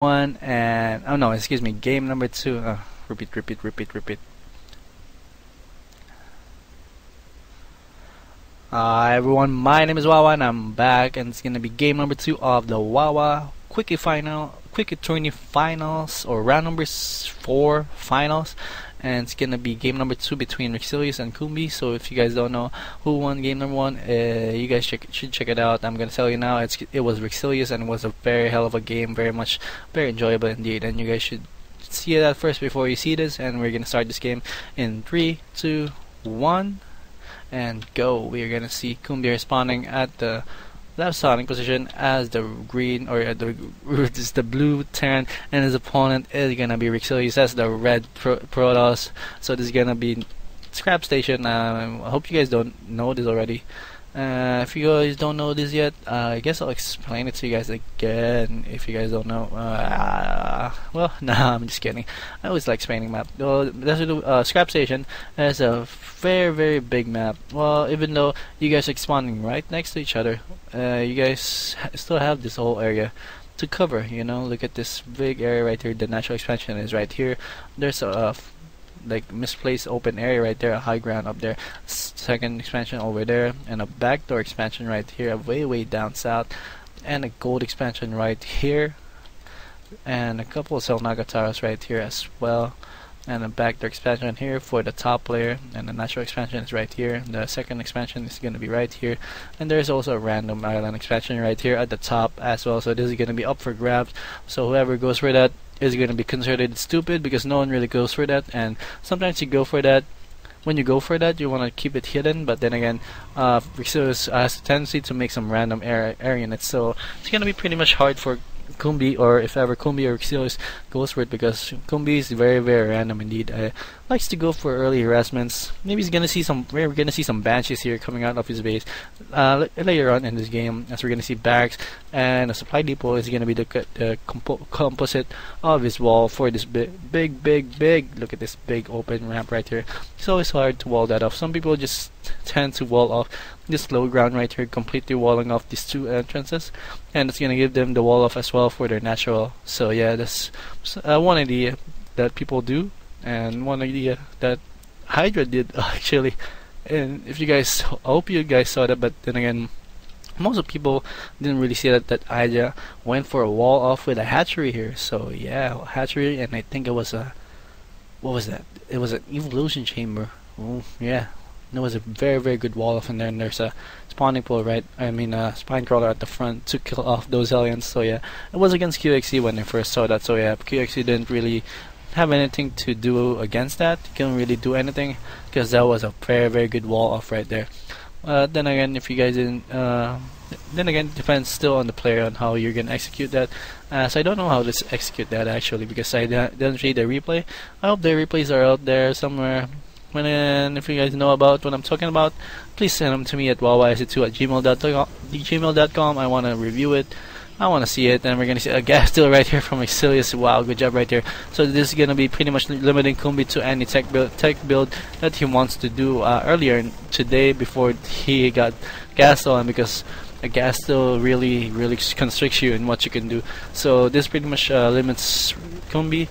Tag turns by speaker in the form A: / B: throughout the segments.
A: one, and oh no, excuse me, game number 2. Repeat. Hi everyone, my name is Wawa and I'm back, and it's gonna be game number 2 of the Wawa Quickie Tourney finals, or round number 4 finals, and it's gonna be game number 2 between Rixilius and Kumbee. So if you guys don't know who won game number 1, you guys should check it out. I'm gonna tell you now, it was Rixilius, and it was a very hell of a game, very enjoyable indeed, and you guys should see that first before you see this. And we're gonna start this game in 3, 2, 1. And go. We are gonna see Kumbee responding at the left starting position as the green, or the blue Terran, and his opponent is gonna be Rixilius as the red Protoss. So this is gonna be scrap station. I hope you guys don't know this already. If you guys don't know this yet, I guess I'll explain it to you guys again. If you guys don't know, well, nah, I'm just kidding. I always like explaining map. Well, scrap station is a very big map. Well, even though you guys are spawning right next to each other, you guys still have this whole area to cover. You know, look at this big area right here. The natural expansion is right here. There's a like misplaced open area right there, a high ground up there, second expansion over there, and a backdoor expansion right here, way down south, and a gold expansion right here, and a couple of Selnagataras right here as well, and a backdoor expansion here for the top player, and the natural expansion is right here. The second expansion is going to be right here, and there's also a random island expansion right here at the top as well. So this is going to be up for grabs, so whoever goes for that is going to be considered stupid, because no one really goes for that. And sometimes you go for that, when you go for that you want to keep it hidden, but then again, Rixilius has a tendency to make some random area in it, so it's going to be pretty much hard for Kumbee, or if ever Kumbee or Rixilius goes for it, because Kumbee is very random indeed. Likes to go for early harassments. Maybe he's gonna see some. We're gonna see some banshees here coming out of his base later on in this game, as we're gonna see barracks, and a supply depot is gonna be the composite of his wall for this big. Look at this big open ramp right here. It's always hard to wall that off. Some people just tend to wall off this low ground right here, completely walling off these 2 entrances, and it's gonna give them the wall off as well for their natural. So yeah, that's one idea that people do, and one idea that Hydra did actually. And if you guys, I hope you guys saw that, but then again, most of people didn't really see that Hydra went for a wall off with a hatchery here. So yeah, hatchery, and I think it was a, what was that? It was an evolution chamber. Oh yeah. There was a very good wall off in there, and there's a spawning pool right, spine crawler at the front to kill off those aliens. So yeah, it was against QXE when I first saw that. So yeah, QXE didn't really have anything to do against that. Couldn't really do anything, because that was a very good wall off right there. Then again, if you guys didn't, then again, it depends still on the player on how you're gonna execute that. So I don't know how to execute that actually, because I didn't read the replay. I hope the replays are out there somewhere. And if you guys know about what I'm talking about, please send them to me at wawa2@gmail.com. I want to review it. I want to see it. And we're going to see a gas still right here from Rixilius. Wow, good job right there. So this is going to be pretty much limiting Kumbee to any tech build that he wants to do earlier today, before he got gas stolen, because a gas still really constricts you in what you can do. So this pretty much limits Kumbee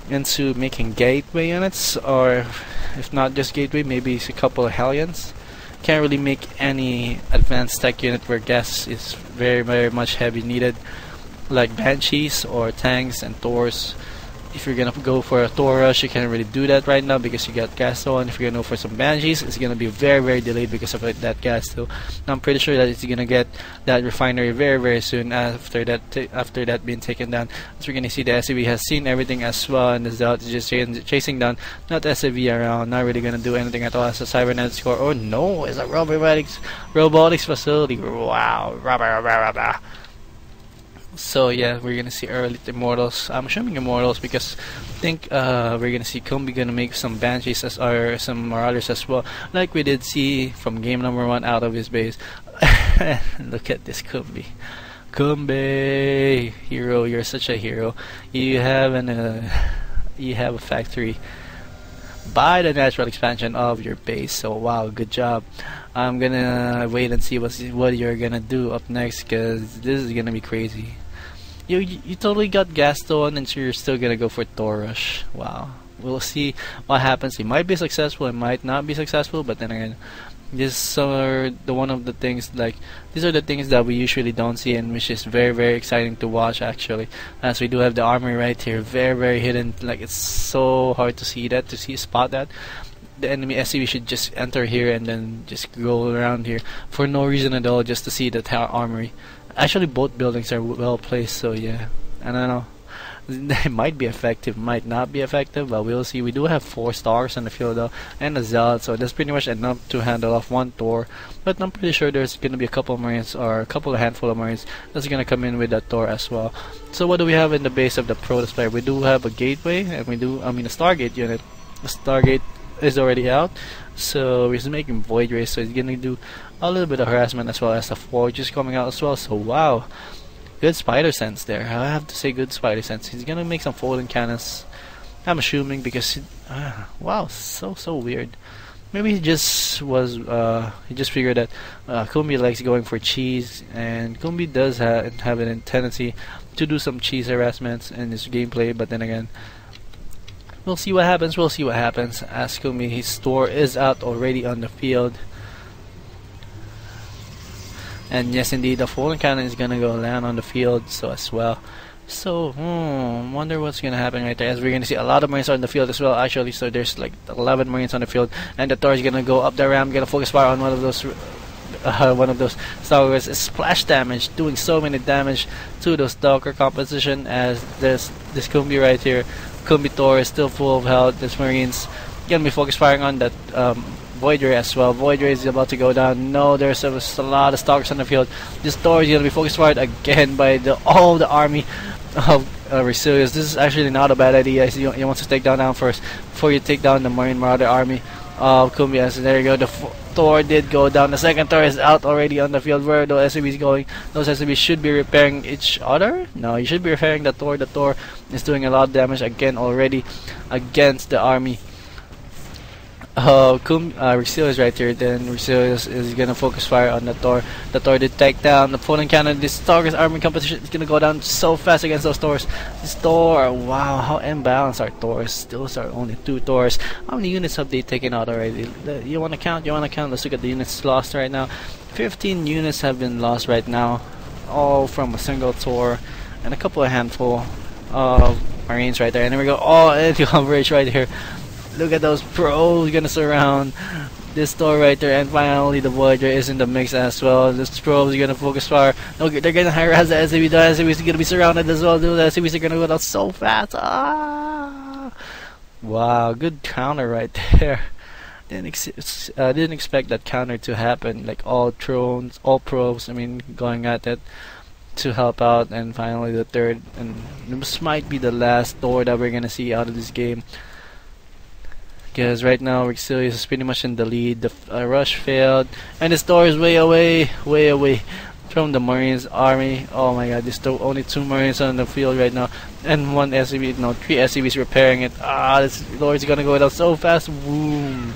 A: into making gateway units, or if not just gateway, maybe a couple of Hellions. Can't really make any advanced tech unit where gas is very much heavy needed, like Banshees or tanks and Thors. If you're gonna go for a Thor rush, you can't really do that right now because you got gas still. And if you're gonna go for some Banshees, it's gonna be very delayed because of that gas still. I'm pretty sure that it's gonna get that refinery very soon after that being taken down. So we're gonna see the SUV has seen everything as well, and is out just chasing down not SUV around, not really gonna do anything at all as a cybernet score. Oh no, it's a robotics facility. Wow, So yeah, we're gonna see early Immortals. I'm assuming Immortals, because I think we're gonna see Kumbee gonna make some Banshees or some Marauders as well, like we did see from game number 1 out of his base. Look at this Kumbee. Hero, you're such a hero. You have a factory by the natural expansion of your base. So wow, good job. I'm gonna wait and see what you're gonna do up next, because this is gonna be crazy. You totally got Gaston, and so you're still gonna go for Thor Rush. Wow. We'll see what happens. He might be successful, it might not be successful, but then again, these are the one of the things, like these are the things that we usually don't see, and which is very exciting to watch actually. As we do have the armory right here, very hidden. Like it's so hard to see that, spot that. The enemy SCV should just enter here and then just go around here for no reason at all, just to see the armory. Actually, both buildings are well placed, so yeah. I don't know. It might be effective, might not be effective, but we'll see. We do have 4 stars on the field though, and a zealot, so that's pretty much enough to handle off 1 Thor. But I'm pretty sure there's gonna be a couple of marines, or a couple of handful of marines that's gonna come in with that Thor as well. So what do we have in the base of the Protoss player? We do have a gateway, and we do, a Stargate unit. The Stargate is already out, so he's making void rays, so he's gonna do a little bit of harassment, as well as the forge is coming out as well. So wow, good spider sense there. I have to say, good spider sense. He's gonna make some folding cannons, I'm assuming, because wow, so weird. Maybe he just was he just figured that Kumbee likes going for cheese, and Kumbee does have a tendency to do some cheese harassments in his gameplay, but then again, we'll see what happens. We'll see what happens. As Kumbee, his store is out already on the field. And yes, indeed, the folding cannon is gonna go land on the field, so as well. So, wonder what's gonna happen right there. As we're gonna see a lot of marines on the field as well, actually. So there's like 11 marines on the field, and the Thor is gonna go up the ramp, gonna focus fire on one of those stalkers. Splash damage, doing so many damage to the stalker composition. As this Kumbee right here, Kumbee Thor is still full of health. This marines gonna be focus firing on that Void Ray as well. Void Ray is about to go down. No, there's a lot of stalkers on the field. This Thor is gonna be focus fired again by all the army of Rixilius. This is actually not a bad idea. You want to take down first before you take down the Marine Marauder army of Kumbee. Yes, there you go. The Thor did go down. The second Thor is out already on the field. Where are those SCVs going? Those SCVs should be repairing each other. No, you should be repairing the Thor. The Thor is doing a lot of damage again already against the army. Rixilius right here. Then Rixilius is gonna focus fire on the Thor. The Thor did take down the folding cannon. This Thor's army composition is gonna go down so fast against those Thors. This Thor, wow, how imbalanced are Thors? Those are only 2 Thors. How many units have they taken out already? You wanna count? Let's look at the units lost right now. 15 units have been lost right now, all from a single Thor and a couple of handful of marines right there. And then we go all into coverage right here. Look at those pros gonna surround this Thor right there, and finally the Voyager is in the mix as well. This pros is gonna focus fire. No, they're gonna harass the SCV. The SCV is gonna be surrounded as well. The SCVs are gonna go down so fast. Wow, good counter right there. Didn't expect that counter to happen. Like all pros, going at it to help out, and finally the third, and this might be the last Thor that we're gonna see out of this game. Because right now Rixilius is pretty much in the lead. The rush failed, and the Thor is way away from the Marines army. Oh my god, there's still only 2 Marines on the field right now, and 1 SCV, no, 3 SCVs repairing it. This Thor is gonna go down so fast. Woo.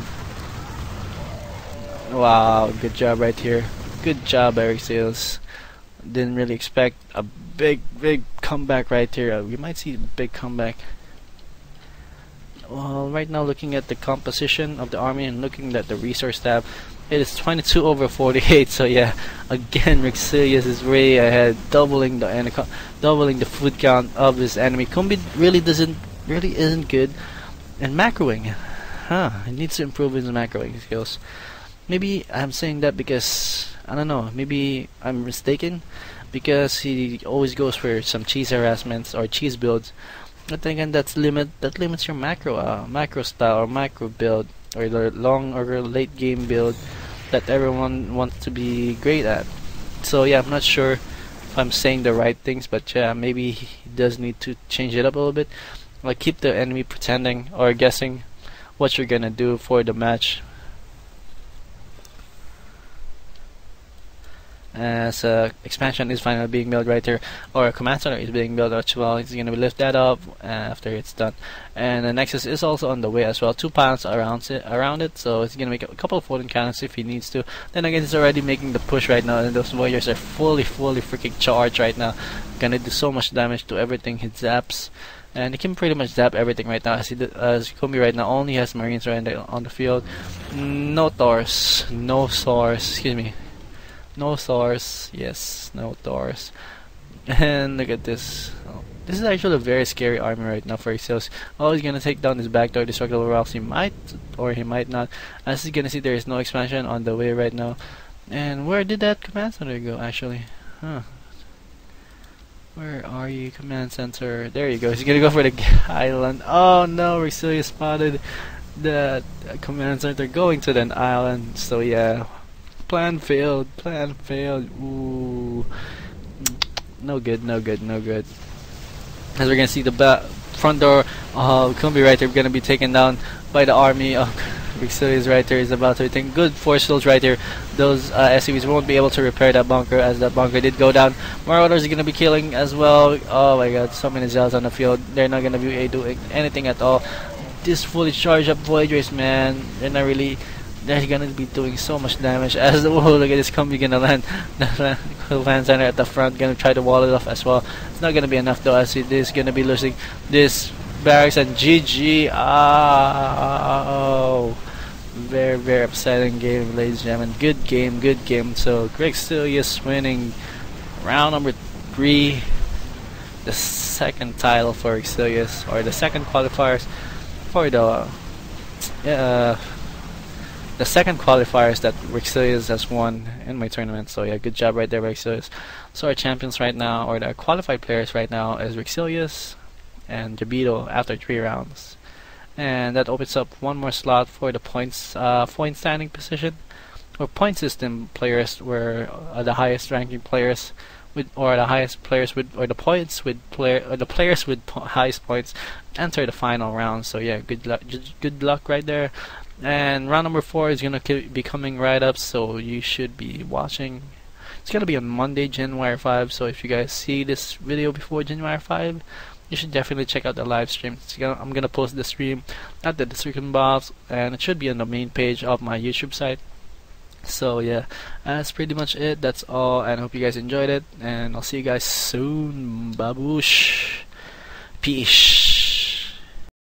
A: Wow, good job right here. Good job, Rixilius. Didn't really expect a big comeback right here. We might see a big comeback. Well, right now, looking at the composition of the army and looking at the resource tab, it is 22 over 48. So yeah, again, Rixilius is way ahead, doubling the food count of his enemy. Kumbee really isn't good, and macroing, he needs to improve his macroing skills. Maybe I'm saying that because I don't know. Maybe I'm mistaken, because he always goes for some cheese harassments or cheese builds. But then again, that limits your macro style or macro build, or the long or late game build that everyone wants to be great at. So yeah, I'm not sure if I'm saying the right things, but yeah, maybe he does need to change it up a little bit. Like keep the enemy pretending or guessing what you're gonna do for the match. as expansion is finally being built right here, or a command center is being built as well. He's gonna lift that up after it's done, and the Nexus is also on the way as well. 2 pounds around it, so it's gonna make a couple of floating cannons if he needs to. Then again, he's already making the push right now, and those warriors are fully freaking charged right now. Gonna do so much damage to everything he zaps. And he can pretty much zap everything right now. As Kumbee right now only has Marines right on the field. No Thors, no Thors, excuse me. No Thors, yes, no Thors. And look at this. Oh, this is actually a very scary army right now for Rixilius. Oh, he's gonna take down this backdoor destructible rocks. He might, or he might not. As you're gonna see, there is no expansion on the way right now. And where did that command center go, actually? Huh. Where are you, command center? There you go. He's gonna go for the island. Oh no, Rixilius spotted the command center going to the island. So yeah, plan failed. Plan failed. Ooh, no good. No good. No good. As we're gonna see the front door of Kumbee right there, we're gonna be taken down by the army of Rixilius right there. Is about to take good force fields right here. Those SUVs won't be able to repair that bunker, as that bunker did go down. Marauders are gonna be killing as well. Oh my god, so many zealots on the field. They're not gonna be doing anything at all. This fully charged up Voyagers, man, they're gonna be doing so much damage. As the whoa, look at this Kumbee gonna land the command center at the front, gonna try to wall it off as well. It's not gonna be enough though, as it is gonna be losing this barracks, and GG. Oh, very upsetting game, ladies and gentlemen. Good game. So Rixilius winning round number 3, the second title for Rixilius, or the second qualifiers for the second qualifiers that Rixilius has won in my tournament. So yeah, good job right there, Rixilius. So our champions right now, or the qualified players right now, is Rixilius and Jabito after 3 rounds. And that opens up one more slot for the point standing position, or point system players, where the highest ranking players with, or the highest players with, or the players with highest points enter the final round. So yeah, good luck right there. And round number 4 is gonna be coming right up, so you should be watching. It's gonna be on Monday, January 5. So if you guys see this video before January 5, you should definitely check out the live stream. I'm gonna post the stream at the description box, and it should be on the main page of my YouTube site. So yeah, that's pretty much it. That's all, and I hope you guys enjoyed it, and I'll see you guys soon. Baboosh. Peace.